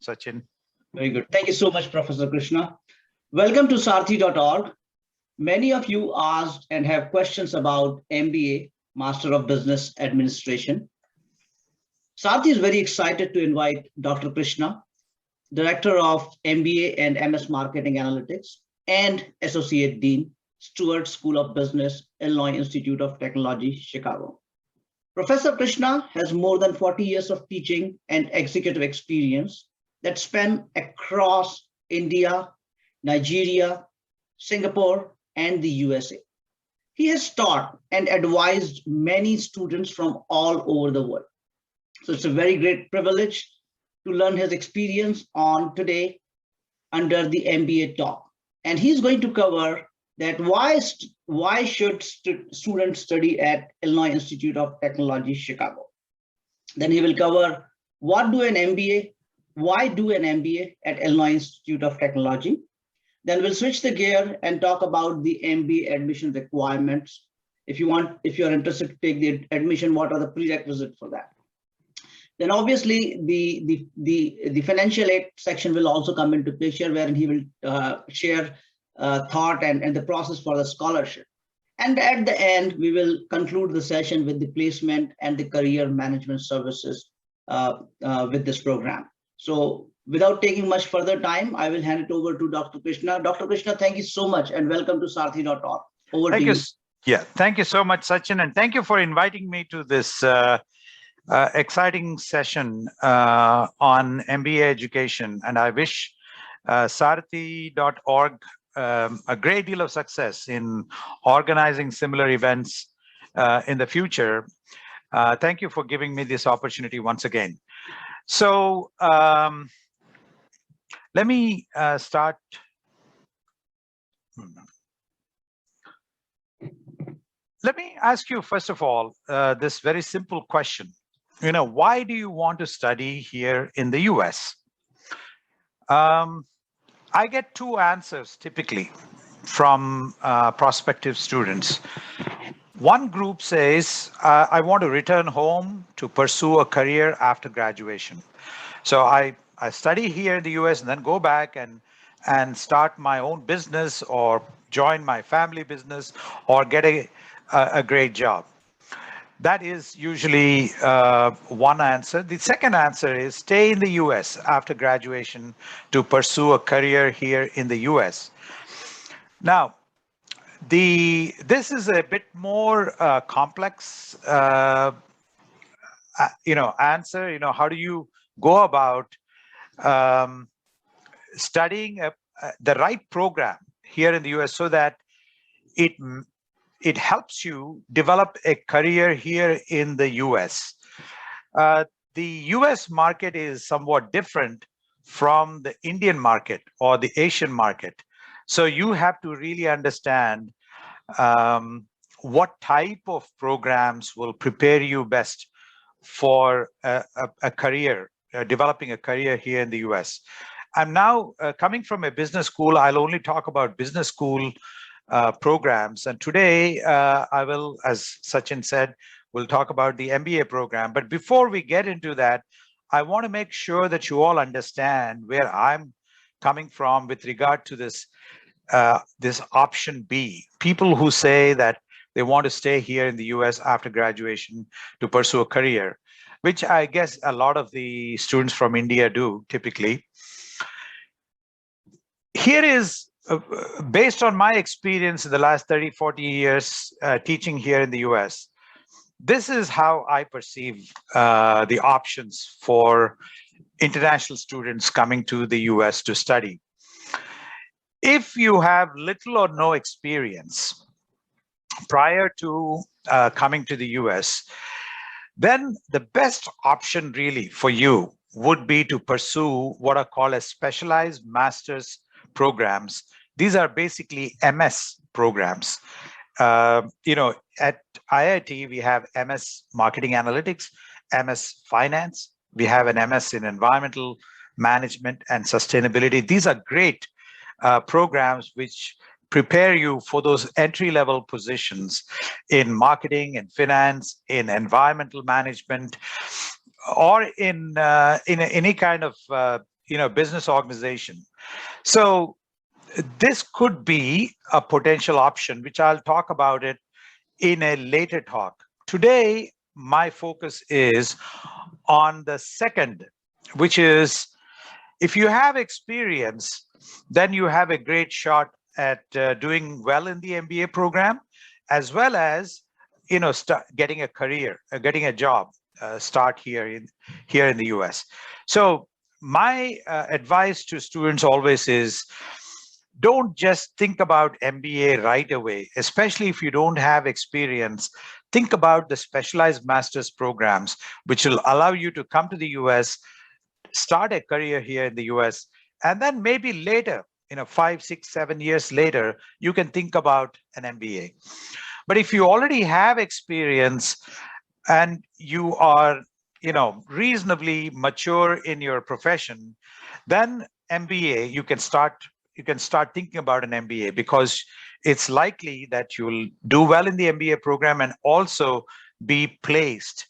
Sachin. Very good. Thank you so much, Professor Krishna. Welcome to Saarathy.org. Many of you asked and have questions about MBA, Master of Business Administration. Saarathy is very excited to invite Dr. Krishna, Director of MBA and MS Marketing Analytics, and Associate Dean, Stewart School of Business, Illinois Institute of Technology, Chicago. Professor Krishna has more than 40 years of teaching and executive experience that span across India, Nigeria, Singapore, and the USA. He has taught and advised many students from all over the world. So it's a very great privilege to learn his experience on today under the MBA Talk. And he's going to cover that why should students study at Illinois Institute of Technology, Chicago. Then he will cover what do an MBA, why do an MBA at Illinois Institute of Technology. Then we'll switch the gear and talk about the MBA admission requirements. If you're interested to take the admission, what are the prerequisites for that? Then obviously the financial aid section will also come into picture, wherein he will share thought and the process for the scholarship. And at the end, we will conclude the session with the placement and the career management services with this program. So without taking much further time, I will hand it over to Dr. Krishna. Dr. Krishna, thank you so much and welcome to Saarathy.org. Over to you. Yeah, thank you so much, Sachin, and thank you for inviting me to this exciting session on MBA education. And I wish Saarathy.org a great deal of success in organizing similar events in the future. Thank you for giving me this opportunity once again. So let me start. Let me ask you, first of all, this very simple question. Why do you want to study here in the US? I get two answers typically from prospective students. One group says, I want to return home to pursue a career after graduation. So I study here in the US and then go back and start my own business or join my family business or get a great job. That is usually one answer. The second answer is stay in the US after graduation to pursue a career here in the US. Now, this is a bit more complex answer. How do you go about studying the right program here in the US so that it helps you develop a career here in the US. The US market is somewhat different from the Indian market or the Asian market. So you have to really understand what type of programs will prepare you best for a career, developing a career here in the US. I'm now coming from a business school. I'll only talk about business school programs. And today I will, as Sachin said, we'll talk about the MBA program. But before we get into that, I want to make sure that you all understand where I'm coming from with regard to this option B. People who say that they want to stay here in the US after graduation to pursue a career, which I guess a lot of the students from India do typically. Here is, based on my experience in the last 30, 40 years teaching here in the US, this is how I perceive the options for international students coming to the US to study. If you have little or no experience prior to coming to the US, then the best option really for you would be to pursue what are called as specialized master's programs. These are basically MS programs. At IIT, we have MS Marketing Analytics, MS Finance. We have an MS in Environmental Management and Sustainability. These are great programs which prepare you for those entry-level positions in marketing and finance, in environmental management, or in any kind of business organization. So this could be a potential option, which I'll talk about it in a later talk. Today, my focus is on the second, which is if you have experience, then you have a great shot at doing well in the MBA program, as well as getting a career, getting a job, start here in the US. So my advice to students always is, don't just think about MBA right away, especially if you don't have experience. Think about the specialized master's programs, which will allow you to come to the US, start a career here in the US, and then maybe later, 5, 6, 7 years later, you can think about an MBA. But if you already have experience and you are, reasonably mature in your profession, then MBA, you can start thinking about an MBA, because it's likely that you'll do well in the MBA program and also be placed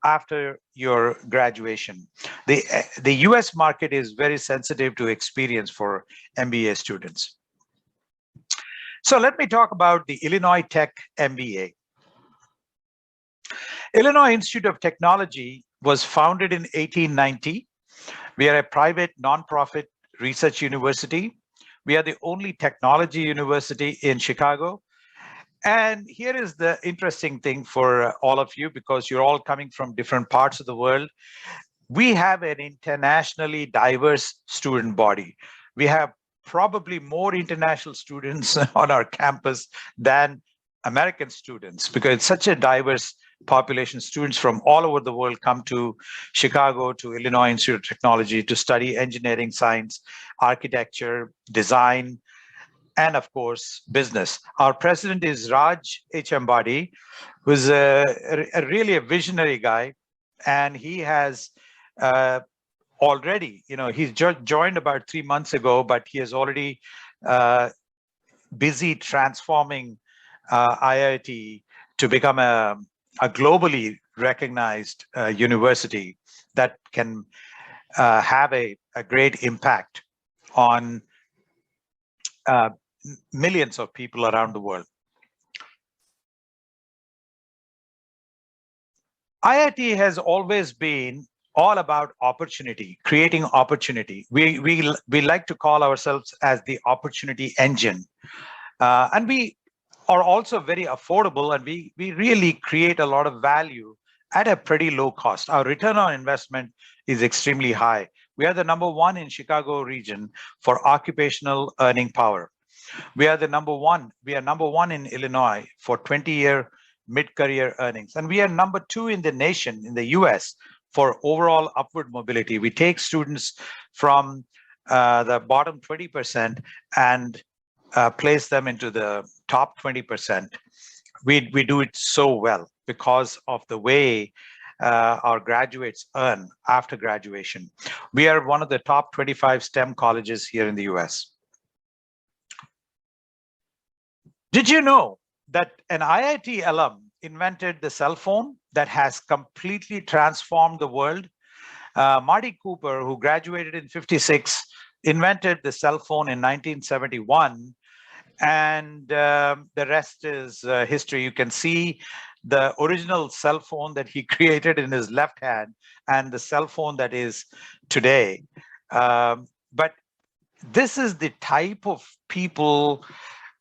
after your graduation. The US market is very sensitive to experience for MBA students. So let me talk about the Illinois Tech MBA. Illinois Institute of Technology was founded in 1890. We are a private nonprofit research university. We are the only technology university in Chicago. And here is the interesting thing for all of you, because you're all coming from different parts of the world. We have an internationally diverse student body. We have probably more international students on our campus than American students, because it's such a diverse population. Students from all over the world come to Chicago, to Illinois Institute of Technology to study engineering, science, architecture, design, and of course, business. Our president is Raj H. Ambadi, who's really a visionary guy. And he has already, he's just joined about 3 months ago, but he is already busy transforming IIT to become a globally recognized university that can have a great impact on millions of people around the world. IIT has always been all about opportunity, creating opportunity. We like to call ourselves as the opportunity engine. And we are also very affordable, and we really create a lot of value at a pretty low cost. Our return on investment is extremely high. We are the number one in Chicago region for occupational earning power. We are number one in Illinois for 20-year mid-career earnings. And we are number 2 in the nation, in the US, for overall upward mobility. We take students from the bottom 20% and place them into the top 20%. We do it so well because of the way our graduates earn after graduation. We are one of the top 25 STEM colleges here in the US. Did you know that an IIT alum invented the cell phone that has completely transformed the world? Marty Cooper, who graduated in '56, invented the cell phone in 1971, and the rest is history. You can see the original cell phone that he created in his left hand and the cell phone that is today. But this is the type of people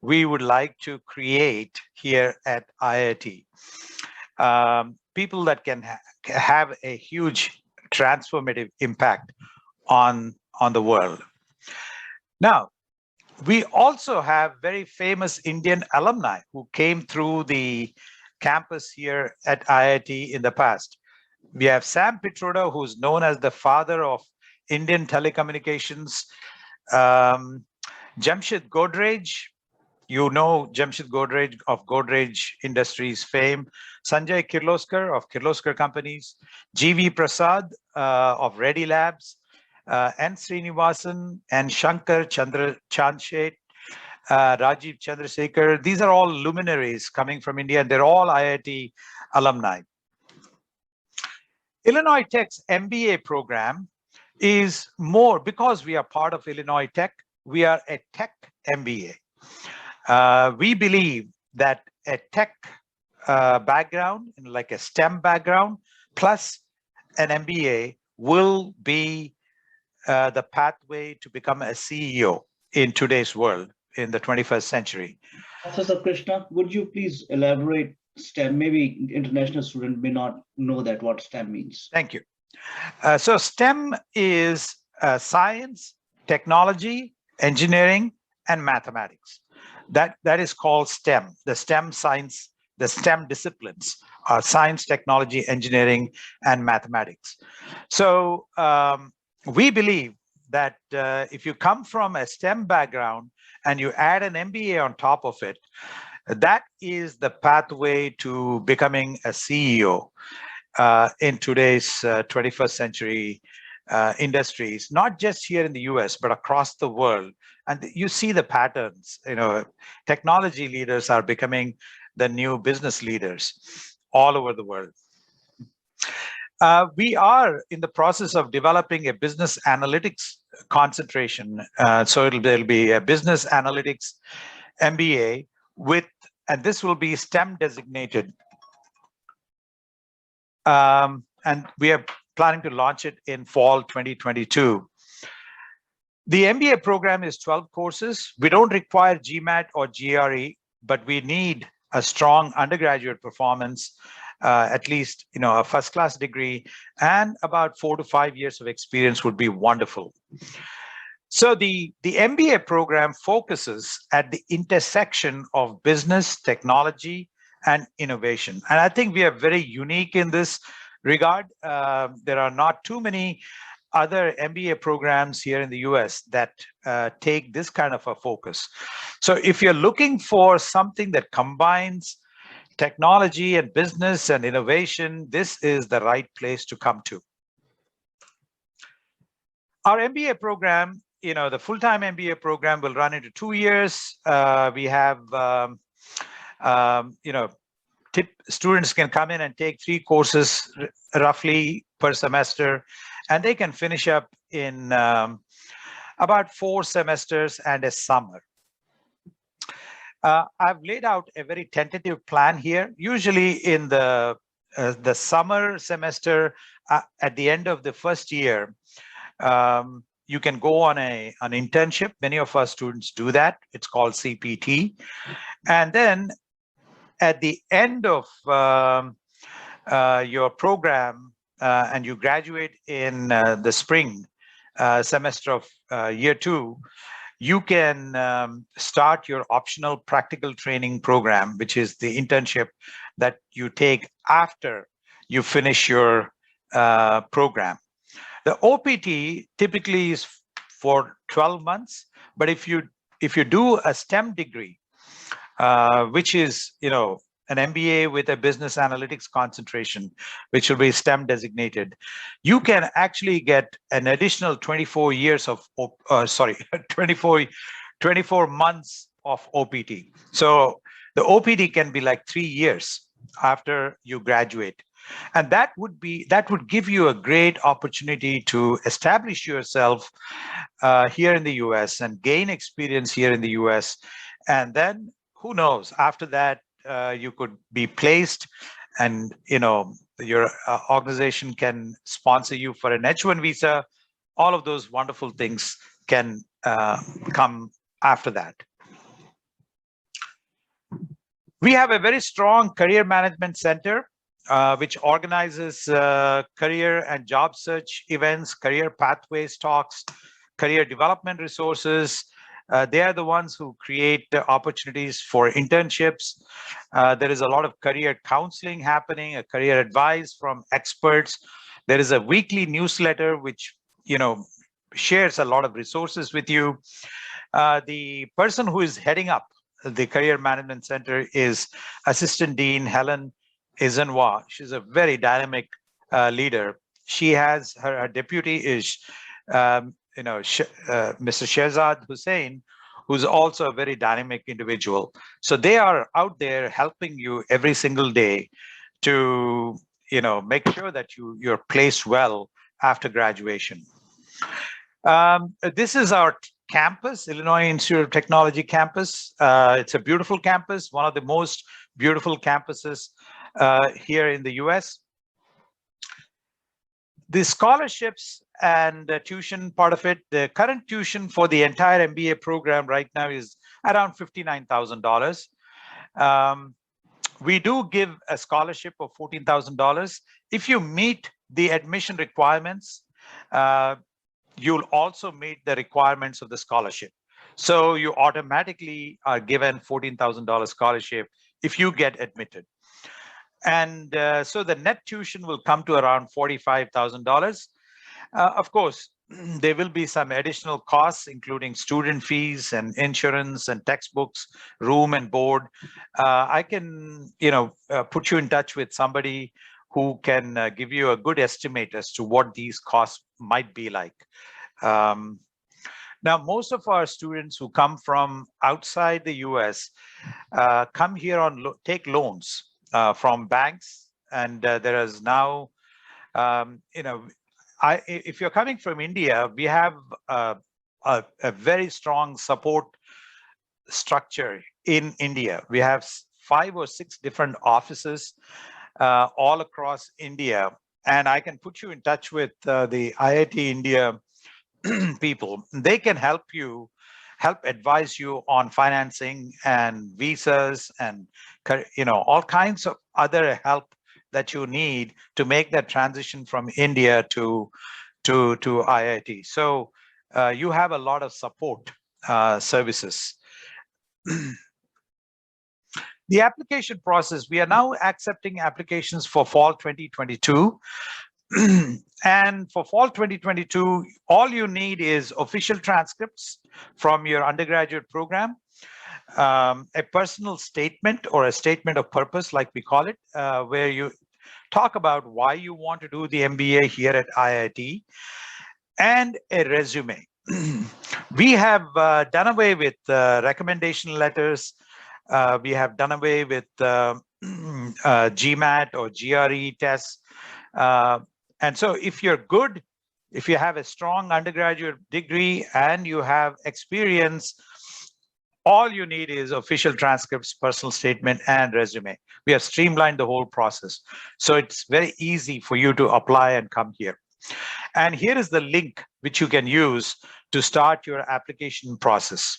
we would like to create here at IIT. People that can have a huge transformative impact on the world. Now, we also have very famous Indian alumni who came through the campus here at IIT in the past. We have Sam Pitroda, who's known as the father of Indian telecommunications. Jamshid Godrej, you know Jamshid Godrej of Godrej Industries fame. Sanjay Kirloskar of Kirloskar Companies. G.V. Prasad of Reddy Labs. N. Srinivasan and Shankar Chanshet, Rajiv Chandrasekhar. These are all luminaries coming from India, and they're all IIT alumni. Illinois Tech's MBA program is more because we are part of Illinois Tech. We are a tech MBA. We believe that a tech background, like a STEM background, plus an MBA will be the pathway to become a CEO in today's world, in the 21st century. Professor Krishna, would you please elaborate STEM? Maybe international student may not know that what STEM means. Thank you. So STEM is science, technology, engineering, and mathematics. That is called STEM. The STEM science, the STEM disciplines are science, technology, engineering, and mathematics. So we believe that if you come from a STEM background and you add an MBA on top of it, that is the pathway to becoming a CEO in today's 21st century industries, not just here in the US, but across the world. And you see the patterns. Technology leaders are becoming the new business leaders all over the world. We are in the process of developing a business analytics concentration. So there'll be a business analytics MBA and this will be STEM designated. And we are planning to launch it in fall 2022. The MBA program is 12 courses. We don't require GMAT or GRE, but we need a strong undergraduate performance, at least a first-class degree, and about 4 to 5 years of experience would be wonderful. So the MBA program focuses at the intersection of business, technology, and innovation. And I think we are very unique in this regard. There are not too many other MBA programs here in the US that take this kind of a focus. So if you're looking for something that combines technology and business and innovation, this is the right place to come to. Our MBA program, the full-time MBA program will run into 2 years. We have students can come in and take 3 courses roughly per semester, and they can finish up in about 4 semesters and a summer. I've laid out a very tentative plan here. Usually in the summer semester, at the end of the first year, you can go on an internship. Many of our students do that. It's called CPT. And then at the end of your program, and you graduate in the spring semester of year 2, you can start your optional practical training program, which is the internship that you take after you finish your program. The OPT typically is for 12 months, but if you do a STEM degree, which is an MBA with a business analytics concentration, which will be STEM designated, you can actually get an additional 24 months of OPT. So the OPT can be like 3 years after you graduate. And that would give you a great opportunity to establish yourself here in the US and gain experience here in the US. And then who knows, after that, you could be placed and your organization can sponsor you for an H1 visa. All of those wonderful things can come after that. We have a very strong career management center, which organizes career and job search events, career pathways talks, career development resources. They are the ones who create opportunities for internships. There is a lot of career counseling happening, a career advice from experts. There is a weekly newsletter which shares a lot of resources with you. The person who is heading up the Career Management Center is Assistant Dean Helen Izenwa. She's a very dynamic leader. She has her deputy is Mr. Shehzad Hussain, who's also a very dynamic individual. So they are out there helping you every single day to make sure that you're placed well after graduation. This is our campus, Illinois Institute of Technology campus. It's a beautiful campus, one of the most beautiful campuses here in the US. The scholarships and the tuition part of it, the current tuition for the entire MBA program right now is around $59,000. We do give a scholarship of $14,000. If you meet the admission requirements, you'll also meet the requirements of the scholarship. So you automatically are given $14,000 scholarship if you get admitted. And so the net tuition will come to around $45,000. Of course, there will be some additional costs, including student fees and insurance and textbooks, room and board. I can, put you in touch with somebody who can give you a good estimate as to what these costs might be like. Now, most of our students who come from outside the US come here on take loans from banks, and there is now, if you're coming from India, we have a very strong support structure in India. We have 5 or 6 different offices all across India, and I can put you in touch with the IIT India people. They can help advise you on financing and visas and all kinds of other help that you need to make that transition from India to IIT. So you have a lot of support services. The application process, we are now accepting applications for fall 2022. And for fall 2022, all you need is official transcripts from your undergraduate program, a personal statement or a statement of purpose, like we call it, where you talk about why you want to do the MBA here at IIT, and a resume. We have done away with recommendation letters. We have done away with GMAT or GRE tests. And so if you're good, if you have a strong undergraduate degree and you have experience, all you need is official transcripts, personal statement, and resume. We have streamlined the whole process. So it's very easy for you to apply and come here. And here is the link which you can use to start your application process.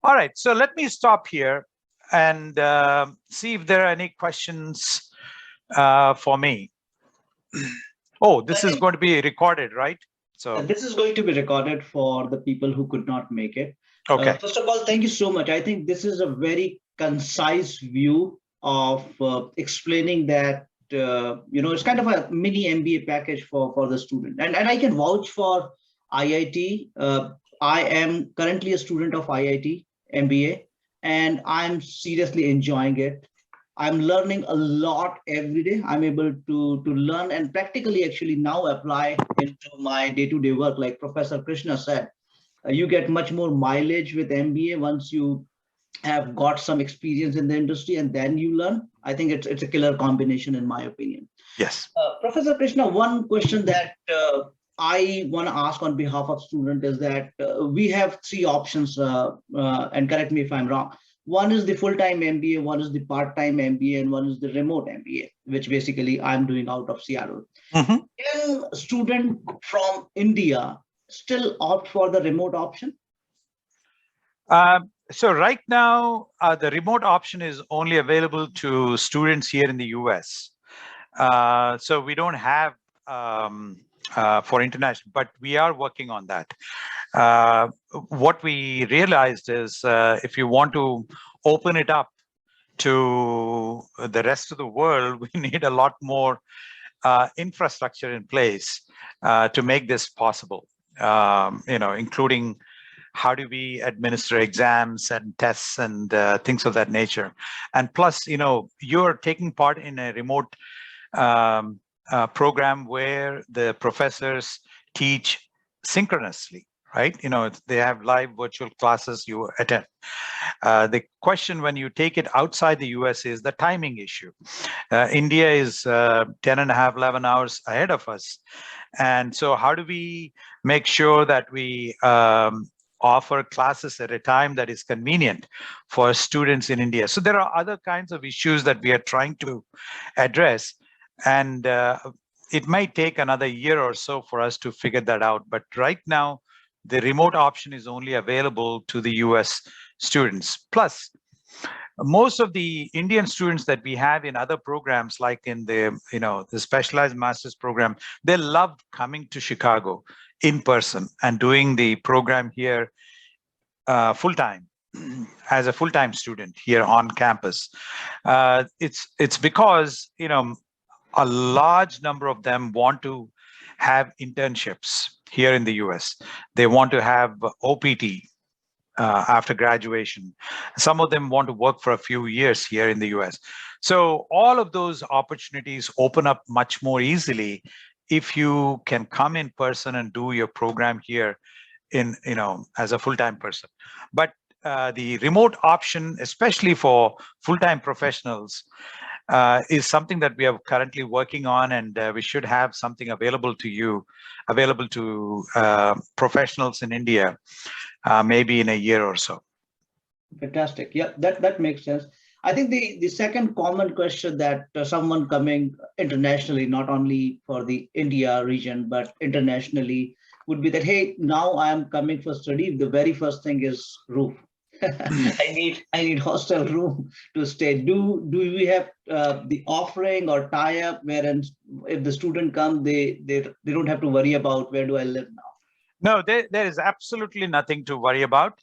All right, so let me stop here and see if there are any questions for me. Oh, this is going to be recorded, right? So this is going to be recorded for the people who could not make it. Okay. First of all, thank you so much. I think this is a very concise view of explaining that, it's kind of a mini MBA package for the student. And I can vouch for IIT. I am currently a student of IIT MBA, and I'm seriously enjoying it. I'm learning a lot every day. I'm able to learn and practically actually now apply into my day-to-day work. Like Professor Krishna said, you get much more mileage with MBA once you have got some experience in the industry and then you learn. I think it's a killer combination in my opinion. Yes. Professor Krishna, one question that I want to ask on behalf of students is that we have 3 options, and correct me if I'm wrong. One is the full-time MBA, one is the part-time MBA, and one is the remote MBA, which basically I'm doing out of Seattle. Mm-hmm. Can a student from India still opt for the remote option? So right now, the remote option is only available to students here in the US. So we don't have for international, but we are working on that. What we realized is if you want to open it up to the rest of the world, we need a lot more infrastructure in place to make this possible, including how do we administer exams and tests and things of that nature. And plus, you're taking part in a remote program where the professors teach synchronously, right? They have live virtual classes you attend. The question when you take it outside the US is the timing issue. India is 10 and a half, 11 hours ahead of us. And so how do we make sure that we offer classes at a time that is convenient for students in India? So there are other kinds of issues that we are trying to address. And it might take another year or so for us to figure that out. But right now, the remote option is only available to the US students. Plus, most of the Indian students that we have in other programs, like in the the specialized master's program, they love coming to Chicago in person and doing the program here full time as a full-time student here on campus. It's because a large number of them want to have internships here in the US. They want to have OPT after graduation. Some of them want to work for a few years here in the US. So all of those opportunities open up much more easily if you can come in person and do your program here in as a full-time person. But the remote option, especially for full-time professionals, is something that we are currently working on, and we should have something available to professionals in India, maybe in a year or so. Fantastic. Yeah, that makes sense. I think the second common question that someone coming internationally, not only for the India region, but internationally, would be that, hey, now I am coming for study. The very first thing is roof. I need hostel room to stay. Do we have the offering or tie up wherein if the student comes, they don't have to worry about where do I live now? No, there is absolutely nothing to worry about.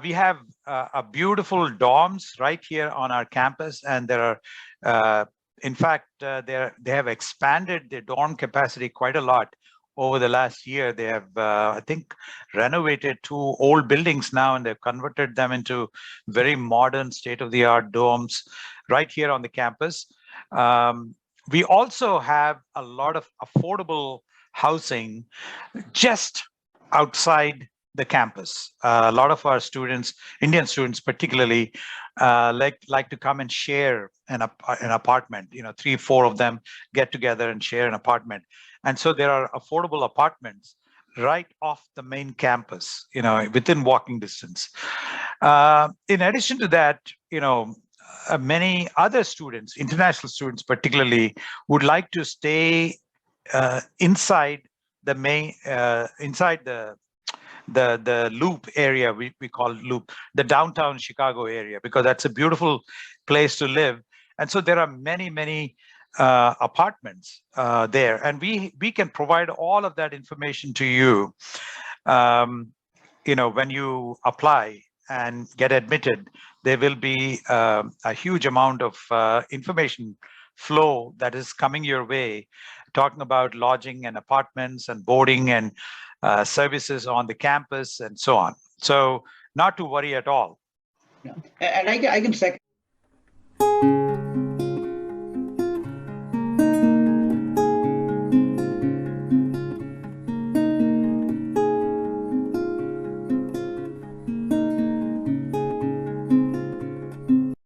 We have a beautiful dorms right here on our campus, and there are, in fact, they have expanded the dorm capacity quite a lot over the last year. They have, I think, renovated 2 old buildings now, and they've converted them into very modern, state-of-the-art dorms right here on the campus. We also have a lot of affordable housing just outside the campus. A lot of our students, Indian students particularly, like to come and share an apartment. 3, 4 of them get together and share an apartment. And so there are affordable apartments right off the main campus, within walking distance. In addition to that, many other students, international students particularly, would like to stay inside the main, inside the loop area, we call loop, the downtown Chicago area, because that's a beautiful place to live. And so there are many apartments there, and we can provide all of that information to you when you apply and get admitted. There will be a huge amount of information flow that is coming your way, talking about lodging and apartments and boarding and services on the campus and so on. So not to worry at all. Yeah. And I can second.